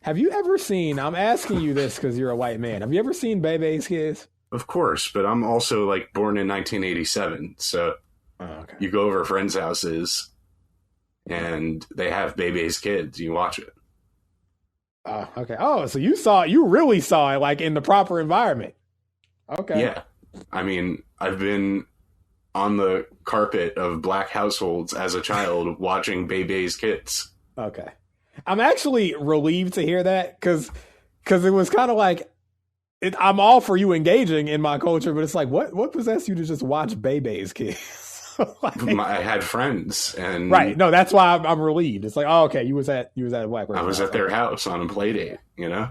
Have you ever seen? I'm asking you this because you're a white man. Have you ever seen Bebe's Kids? Of course, but I'm also like born in 1987, so Oh, okay. you go over friends' houses and they have Bebe's Kids. You watch it. Oh, okay. Oh, so you really saw it like in the proper environment. Okay. Yeah. I mean, I've been on the carpet of black households as a child watching Bebe's Kids. Okay. I'm actually relieved to hear that because it was kind of like I'm all for you engaging in my culture, but it's like what possessed you to just watch Bebe's Kids? Like, I had friends, and right. No, that's why I'm relieved. It's like, oh, okay, you was at a black person. I was at their house on a play date, you know?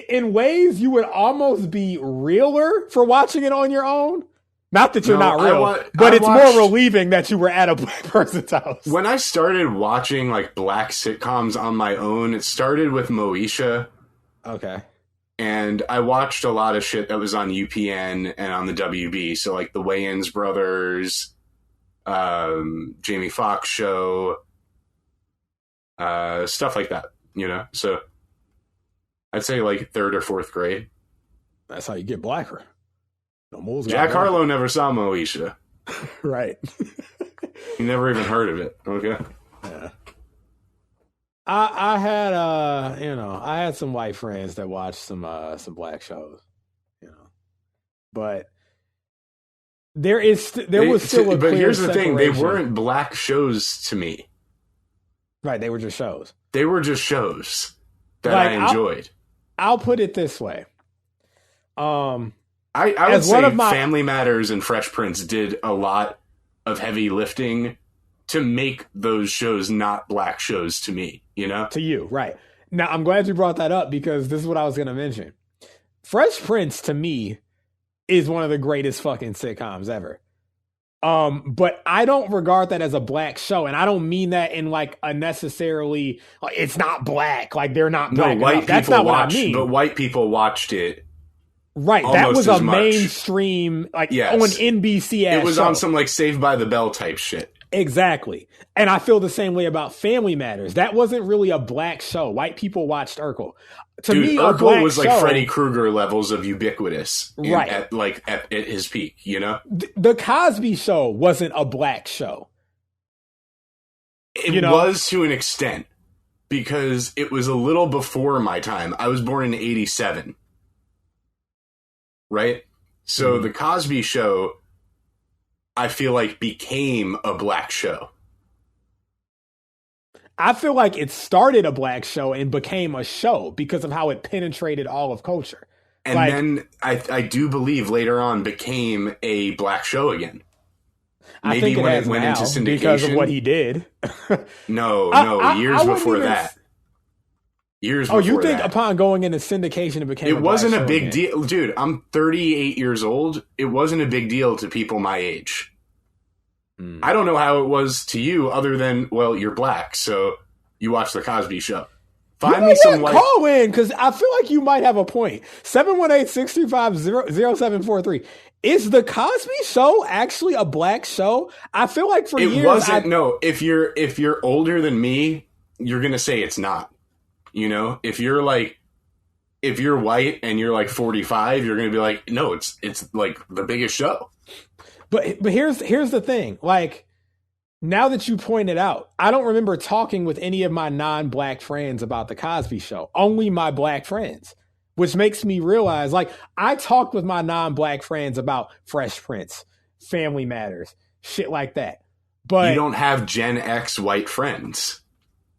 In ways you would almost be realer for watching it on your own. Not that you're not real, but it's more relieving that you were at a black person's house. When I started watching like black sitcoms on my own, it started with Moesha. Okay. And I watched a lot of shit that was on UPN and on the WB. So like the Wayans brothers, Jamie Foxx show, stuff like that, you know? So I'd say like third or fourth grade. That's how you get blacker. No, Jack Harlow never saw Moesha. Right. He never even heard of it. Okay. Yeah. I had I had some white friends that watched some black shows, but there was still a but clear here's the thing, they separation. weren't black shows to me. Right, they were just shows. They were just shows that Like, I enjoyed. I'll put it this way. I would as one say of my- Family Matters and Fresh Prince did a lot of heavy lifting to make those shows not black shows to me, you know? To you, right. Now, I'm glad you brought that up because this is what I was going to mention. Fresh Prince, to me, is one of the greatest fucking sitcoms ever. But I don't regard that as a black show, and I don't mean that in like a necessarily like it's not black, like they're not black. No, white enough. That's people not watched, what I mean. but white people watched it. Right, that was as a much. mainstream, like Yes. on NBC. It was show. on some like Saved by the Bell type shit. Exactly. And I feel the same way about Family Matters. That wasn't really a black show. White people watched Urkel. To Dude, me, Urkel was like show, Freddy Krueger levels of ubiquitous, Right. at his peak, you know? The Cosby Show wasn't a black show. It was to an extent because it was a little before my time. I was born in 87. Right? So the Cosby Show, I feel like, became a black show. I feel like it started a black show and became a show because of how it penetrated all of culture. And then I do believe later on became a black show again. I think when it went into syndication because of what he did. No, years before that. Years before that. Oh, you think upon going into syndication it became it wasn't a big again. deal. Dude, I'm 38 years old. It wasn't a big deal to people my age. I don't know how it was to you other than, well, you're black, so you watch The Cosby Show. Find me some white... Call in, because I feel like you might have a point. 718-635-0743. Is The Cosby Show actually a black show? I feel like for years... It wasn't, no. If you're older than me, you're going to say it's not. You know? If you're white and you're like 45, you're going to be like, no, it's like the biggest show. But here's the thing. Like, now that you pointed out, I don't remember talking with any of my non-black friends about The Cosby Show. Only my black friends. Which makes me realize, like, I talked with my non-black friends about Fresh Prince, Family Matters, shit like that. But you don't have Gen X white friends.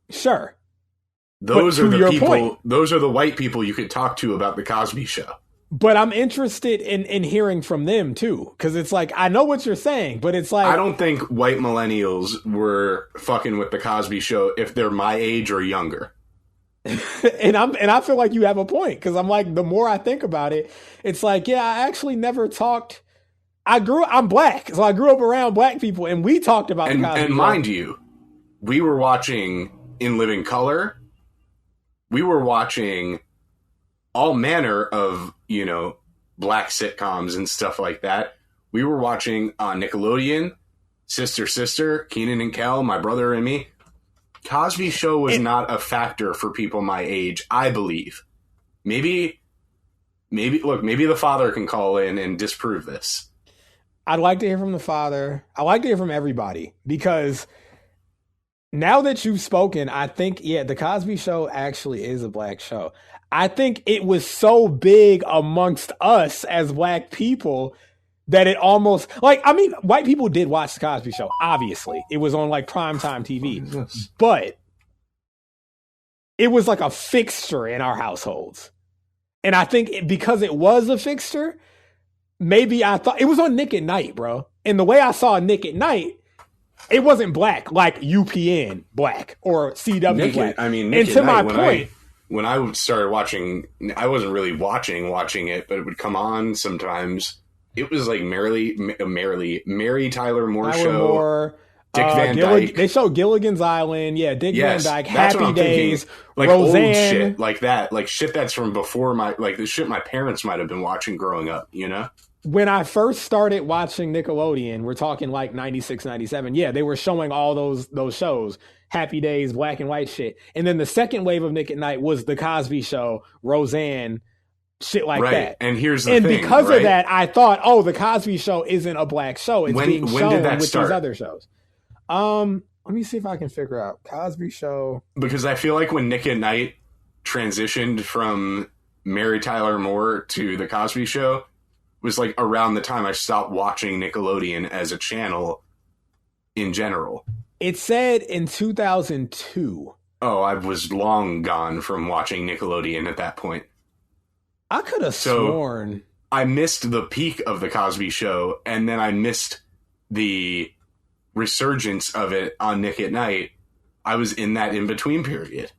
Sure. Those are the people, those are the white people you could talk to about The Cosby Show. But I'm interested in hearing from them, too. Because it's like, I know what you're saying, but it's like... I don't think white millennials were fucking with The Cosby Show if they're my age or younger. and I feel like you have a point. Because I'm like, the more I think about it, it's like, yeah, I actually never talked... I'm black, so I grew up around black people, and we talked about The Cosby Show. And mind you, we were watching In Living Color. We were watching all manner of, black sitcoms and stuff like that. We were watching on Nickelodeon, Sister, Keenan and Kel, My Brother and Me. Cosby Show was not a factor for people my age, I believe. Maybe the father can call in and disprove this. I'd like to hear from the father. I'd like to hear from everybody, because now that you've spoken, I think, the Cosby Show actually is a black show. I think it was so big amongst us as black people that it almost, white people did watch the Cosby Show, obviously. It was on like primetime TV. But it was like a fixture in our households. And I think because it was a fixture, maybe I thought it was on Nick at Night, bro. And the way I saw Nick at Night, it wasn't black like UPN black or CW black. Nick at Night, when I started watching, I wasn't really watching it, but it would come on sometimes. It was like Mary Tyler Moore show. Dick Van Dyke. They showed Gilligan's Island. Yeah, Dick Van Dyke. Happy Days. Thinking. Like Roseanne. Old shit like that. Like shit that's from before the shit my parents might have been watching growing up, you know? When I first started watching Nickelodeon, we're talking like 96, 97. Yeah, they were showing all those shows. Happy Days, black and white shit. And then the second wave of Nick at Night was The Cosby Show, Roseanne, shit like that. And here's the thing. And because of that, I thought, The Cosby Show isn't a black show. It's being shown with these other shows. Let me see if I can figure out Cosby Show. Because I feel like when Nick at Night transitioned from Mary Tyler Moore to The Cosby Show was like around the time I stopped watching Nickelodeon as a channel in general. It said in 2002. Oh, I was long gone from watching Nickelodeon at that point. I could have sworn. I missed the peak of The Cosby Show, and then I missed the resurgence of it on Nick at Night. I was in that in-between period.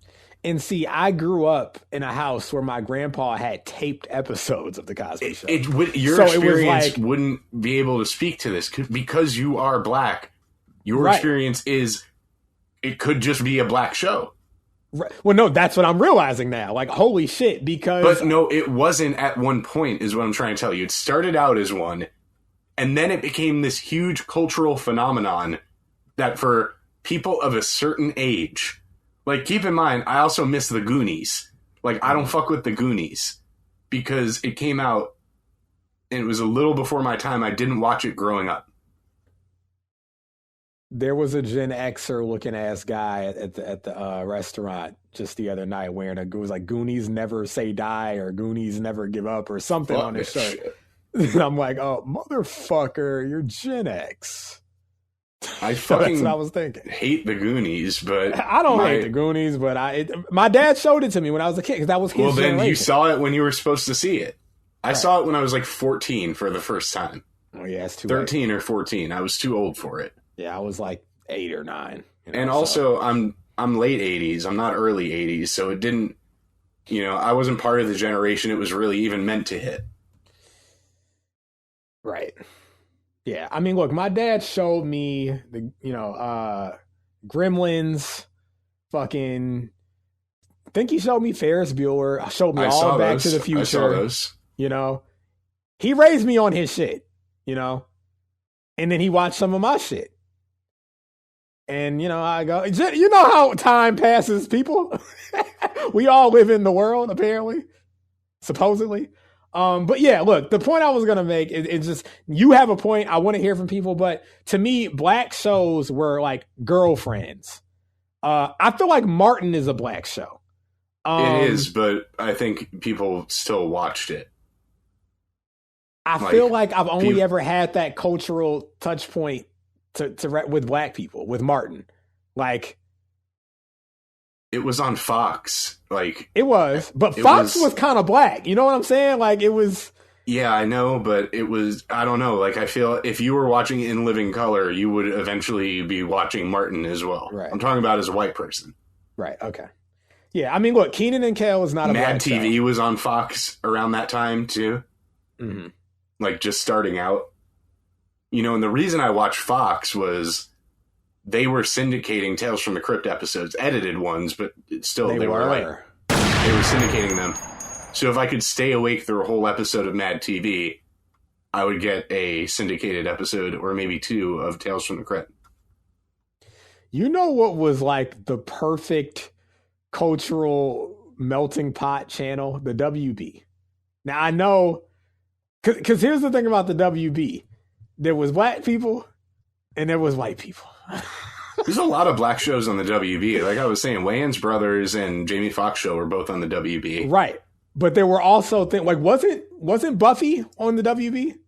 And see, I grew up in a house where my grandpa had taped episodes of The Cosby Show. Your experience wouldn't be able to speak to this because you are black. Your experience is it could just be a black show. Right. Well, no, that's what I'm realizing now. Like, holy shit, because... But no, it wasn't at one point, is what I'm trying to tell you. It started out as one, and then it became this huge cultural phenomenon that for people of a certain age... Like, keep in mind, I also miss the Goonies. Like, I don't fuck with the Goonies because it came out and it was a little before my time. I didn't watch it growing up. There was a Gen Xer looking ass guy at the restaurant just the other night wearing it was like Goonies never say die or Goonies never give up or something on his shirt. And I'm like, oh, motherfucker, you're Gen X. I fucking that's what I was thinking. Hate the Goonies, but I don't hate the Goonies, but my dad showed it to me when I was a kid because that was his generation. Then you saw it when you were supposed to see it. I saw it when I was like 14 for the first time. Oh yeah, it's too 13 or 14. I was too old for it. Yeah, I was like 8 or 9. And also, I'm late 80s. I'm not early 80s, so it didn't. I wasn't part of the generation it was really even meant to hit. Right. Yeah, I mean, look, my dad showed me the, Gremlins, fucking. I think he showed me Ferris Bueller. Showed me all Back to the Future. I saw those. He raised me on his shit. And then he watched some of my shit. And I go, you know how time passes, people. We all live in the world, apparently, supposedly. But yeah, look, the point I was going to make is just, you have a point. I want to hear from people, but to me, black shows were like Girlfriends. I feel like Martin is a black show. It is, but I think people still watched it. I feel like I've only ever had that cultural touch point to with black people, with Martin. Like, it was on Fox. It was, but Fox was kind of black. You know what I'm saying? Like, it was. Yeah, I know, but it was. I don't know. Like, I feel if you were watching In Living Color, you would eventually be watching Martin as well. Right. I'm talking about as a white person. Right. Okay. Yeah. I mean, look, Kenan and Kel is not a Mad black TV show. was on Fox around that time too. Mm-hmm. Like just starting out. And the reason I watched Fox was they were syndicating Tales from the Crypt episodes, edited ones, but still they were syndicating them. So if I could stay awake through a whole episode of Mad TV, I would get a syndicated episode or maybe 2 of Tales from the Crypt. You know what was like the perfect cultural melting pot channel? The WB. Now I know, because here's the thing about the WB. There was black people and there was white people. There's a lot of black shows on the WB. Like I was saying, Wayans Brothers and Jamie Foxx show were both on the WB. Right. But there were also things like wasn't Buffy on the WB?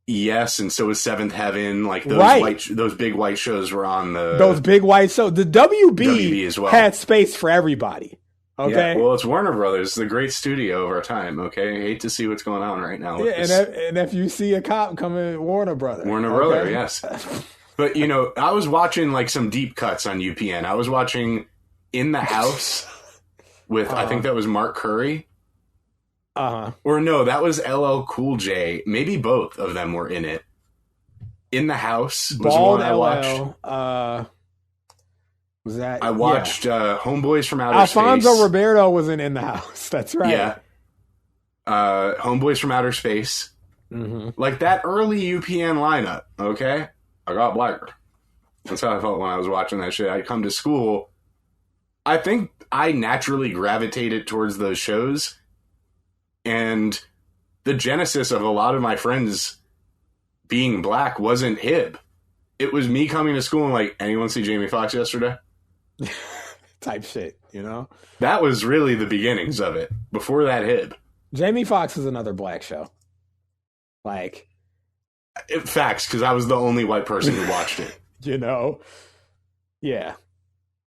Yes, and so was Seventh Heaven. Like those right. those big white shows were on those big white shows. The WB as well had space for everybody. Okay. Yeah, well, it's Warner Brothers, the great studio of our time. Okay, I hate to see what's going on right now. Yeah, and if you see a cop coming, Warner Brothers. Brother, yes. But you know, I was watching like some deep cuts on UPN. I was watching In the House with I think that was Mark Curry. Or no, that was LL Cool J. Maybe both of them were in it. In the House was Bald one I watched. Was that? I watched Homeboys from Outer Alfonso Space. Ribeiro was in the House. That's right. Yeah. Homeboys from Outer Space. Mm-hmm. Like that early UPN lineup, okay? I got blacker. That's how I felt when I was watching that shit. I come to school. I think I naturally gravitated towards those shows. And the genesis of a lot of my friends being black wasn't Hib. It was me coming to school and like, anyone see Jamie Foxx yesterday? Type shit, you know? That was really the beginnings of it. Before that, Hib. Jamie Foxx is another black show. Like. Facts, because I was the only white person who watched it. You know? Yeah.